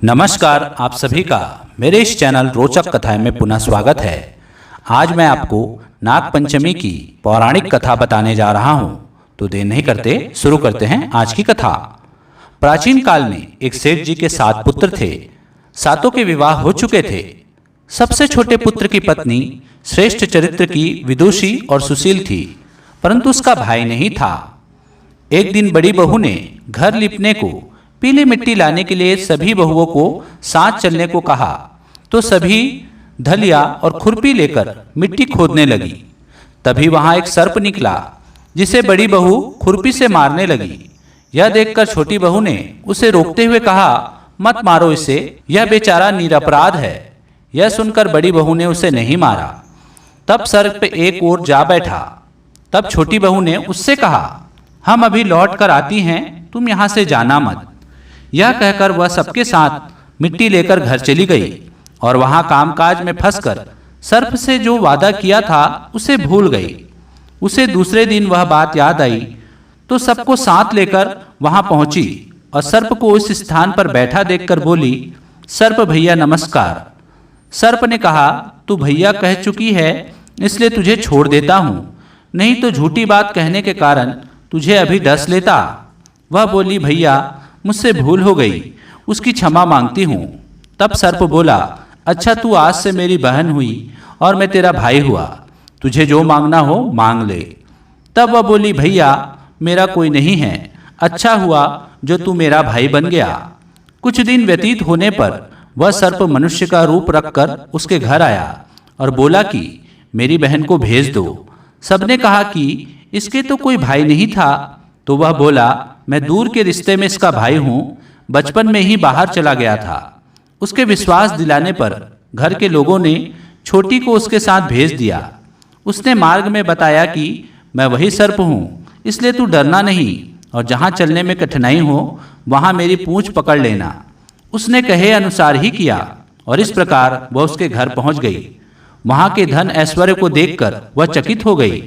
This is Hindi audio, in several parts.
नमस्कार, आप सभी का मेरे इस चैनल रोचक कथाएं में पुनः स्वागत है। आज मैं आपको नाग पंचमी की पौराणिक कथा बताने जा रहा हूं। तो देर नहीं करते शुरू करते हैं आज की कथा। प्राचीन काल में एक सेठ जी के 7 पुत्र थे। सातों के विवाह हो चुके थे। सबसे छोटे पुत्र की पत्नी श्रेष्ठ चरित्र की विदुषी और सुशील थी, परंतु उसका भाई नहीं था। एक दिन बड़ी बहू ने घर लिपने को पीली मिट्टी लाने के लिए सभी बहुओं को साथ चलने को कहा, तो सभी धलिया और खुरपी लेकर मिट्टी खोदने लगी। तभी वहां एक सर्प निकला, जिसे बड़ी बहू खुरपी से मारने लगी। यह देखकर छोटी बहू ने उसे रोकते हुए कहा, मत मारो इसे, यह बेचारा निरपराध है। यह सुनकर बड़ी बहू ने उसे नहीं मारा। तब सर्प एक ओर जा बैठा। तब छोटी बहू ने उससे कहा, हम अभी लौट कर आती हैं, तुम यहां से जाना मत। यह कहकर वह सबके साथ मिट्टी लेकर घर चली गई और वहां कामकाज में फंसकर सर्प से जो वादा किया था उसे भूल गई। उसे दूसरे दिन वह बात याद आई, तो सबको साथ लेकर वहां पहुंची और सर्प को उस स्थान पर बैठा देखकर बोली, सर्प भैया नमस्कार। सर्प ने कहा, तू भैया कह चुकी है, इसलिए तुझे छोड़ देता हूं, नहीं तो झूठी बात कहने के कारण तुझे अभी डस लेता। वह बोली, भैया मुझसे भूल हो गई, उसकी क्षमा मांगती हूँ। तब सर्प बोला, अच्छा तू आज से मेरी बहन हुई और मैं तेरा भाई हुआ, तुझे जो मांगना हो मांग ले। तब वह बोली, भैया मेरा कोई नहीं है, अच्छा हुआ जो तू मेरा भाई बन गया। कुछ दिन व्यतीत होने पर वह सर्प मनुष्य का रूप रखकर उसके घर आया और बोला कि मेरी बहन को भेज दो। सबने कहा कि इसके तो कोई भाई नहीं था। तो वह बोला, मैं दूर के रिश्ते में इसका भाई हूँ, बचपन में ही बाहर चला गया था। उसके विश्वास दिलाने पर घर के लोगों ने छोटी को उसके साथ भेज दिया। उसने मार्ग में बताया कि मैं वही सर्प हूँ, इसलिए तू डरना नहीं और जहाँ चलने में कठिनाई हो वहाँ मेरी पूंछ पकड़ लेना। उसने कहे अनुसार ही किया और इस प्रकार वह उसके घर पहुँच गई। वहाँ के धन ऐश्वर्य को देखकर वह चकित हो गई।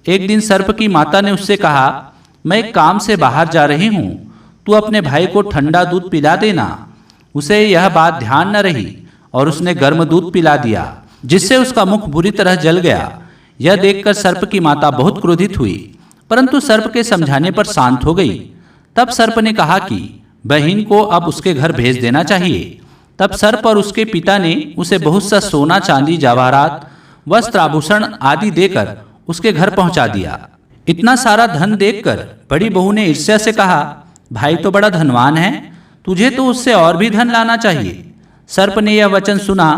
एक दिन सर्प की माता ने उससे कहा, मैं एक काम से बाहर जा रही हूँ, तू अपने भाई को ठंडा दूध पिला देना। उसे यह बात ध्यान न रही और उसने गर्म दूध पिला दिया, जिससे उसका मुख बुरी तरह जल गया। यह देखकर सर्प की माता बहुत क्रोधित हुई, परंतु सर्प के समझाने पर शांत हो गई। तब सर्प ने कहा कि बहन को अब उसके घर भेज देना चाहिए। तब सर्प और उसके पिता ने उसे बहुत सा सोना चांदी जवाहरात वस्त्र आभूषण आदि देकर उसके घर पहुंचा दिया। इतना सारा धन देखकर बड़ी बहू ने ईर्ष्या से कहा, भाई तो बड़ा धनवान है, तुझे तो उससे और भी धन लाना चाहिए। सर्प ने यह वचन सुना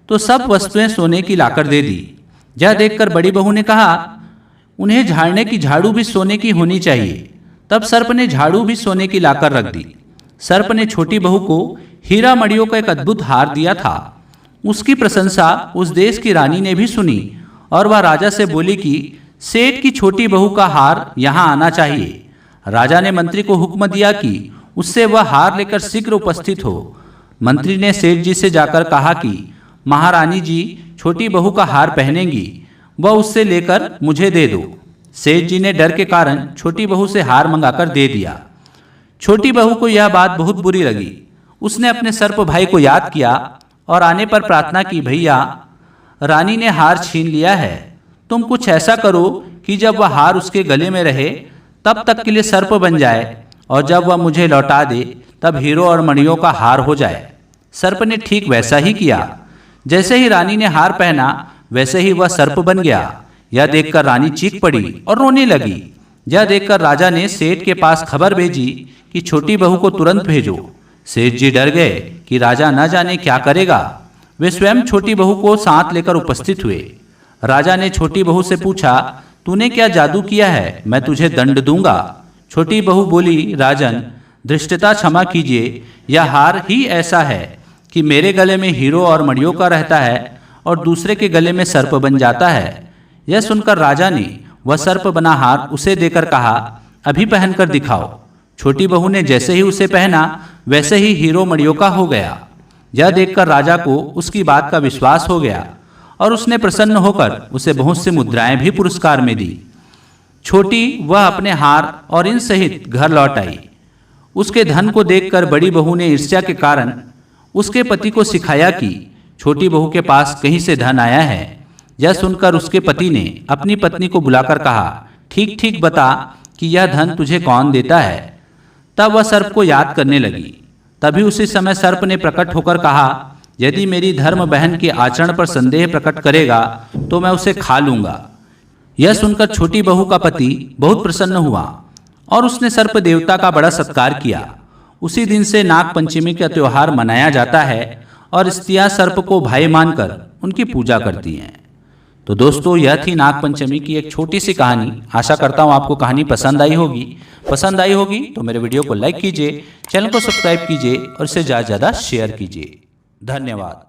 तो सब वस्तुएं सोने की लाकर दे दी। यह देखकर बड़ी बहू ने कहा, उन्हें झाड़ने की झाड़ू भी सोने की होनी चाहिए। तब सर्प ने झाड़ू भी सोने की लाकर रख दी। सर्प ने छोटी बहू को हीरा मणियों का एक अद्भुत हार दिया था। उसकी प्रशंसा उस देश की रानी ने भी सुनी और वह राजा से बोली कि सेठ की छोटी बहू का हार यहाँ आना चाहिए। राजा ने मंत्री को हुक्म दिया कि उससे वह हार लेकर शीघ्र उपस्थित हो। मंत्री ने सेठ जी से जाकर कहा कि महारानी जी छोटी बहू का हार पहनेंगी, वह उससे लेकर मुझे दे दो। सेठ जी ने डर के कारण छोटी बहू से हार मंगाकर दे दिया। छोटी बहू को यह बात बहुत बुरी लगी। उसने अपने सर्प भाई को याद किया और आने पर प्रार्थना की, भैया रानी ने हार छीन लिया है, तुम कुछ ऐसा करो कि जब वह हार उसके गले में रहे तब तक के लिए सर्प बन जाए और जब वह मुझे लौटा दे तब हीरो और मणियों का हार हो जाए। सर्प ने ठीक वैसा ही किया। जैसे ही रानी ने हार पहना वैसे ही वह सर्प बन गया। यह देखकर रानी चीख पड़ी और रोने लगी। यह देखकर राजा ने सेठ के पास खबर भेजी कि छोटी बहू को तुरंत भेजो। सेठ जी डर गए कि राजा न जाने क्या करेगा। वे स्वयं छोटी बहू को साथ लेकर उपस्थित हुए। राजा ने छोटी बहू से पूछा, तूने क्या जादू किया है, मैं तुझे दंड दूंगा। छोटी बहू बोली, राजन धृष्टता क्षमा कीजिए, यह हार ही ऐसा है कि मेरे गले में हीरो और मणियों का रहता है और दूसरे के गले में सर्प बन जाता है। यह सुनकर राजा ने वह सर्प बना हार उसे देकर कहा, अभी पहनकर दिखाओ। छोटी बहू ने जैसे ही उसे पहना वैसे ही हीरो मणियों का हो गया। यह देखकर राजा को उसकी बात का विश्वास हो गया और उसने प्रसन्न होकर उसे बहुत सी मुद्राएं भी पुरस्कार में दी। छोटी वह अपने हार और इन सहित घर लौट आई। उसके धन को देखकर बड़ी बहू ने ईर्ष्या के कारण उसके पति को सिखाया कि छोटी बहू के पास कहीं से धन आया है। यह सुनकर उसके पति ने अपनी पत्नी को बुलाकर कहा, ठीक ठीक बता कि यह धन तुझे कौन देता है। तब वह सर्प को याद करने लगी। तभी उसी समय सर्प ने प्रकट होकर कहा, यदि मेरी धर्म बहन के आचरण पर संदेह प्रकट करेगा तो मैं उसे खा लूंगा। यह सुनकर छोटी बहू का पति बहुत प्रसन्न हुआ और उसने सर्प देवता का बड़ा सत्कार किया। उसी दिन से नाग पंचमी का त्योहार मनाया जाता है और स्त्रियां सर्प को भाई मानकर उनकी पूजा करती हैं। तो दोस्तों, यह थी नाग पंचमी की एक छोटी सी कहानी। आशा करता हूँ आपको कहानी पसंद आई होगी। पसंद आई होगी तो मेरे वीडियो को लाइक कीजिए, चैनल को सब्सक्राइब कीजिए और इसे ज़्यादा से ज़्यादा शेयर कीजिए। धन्यवाद।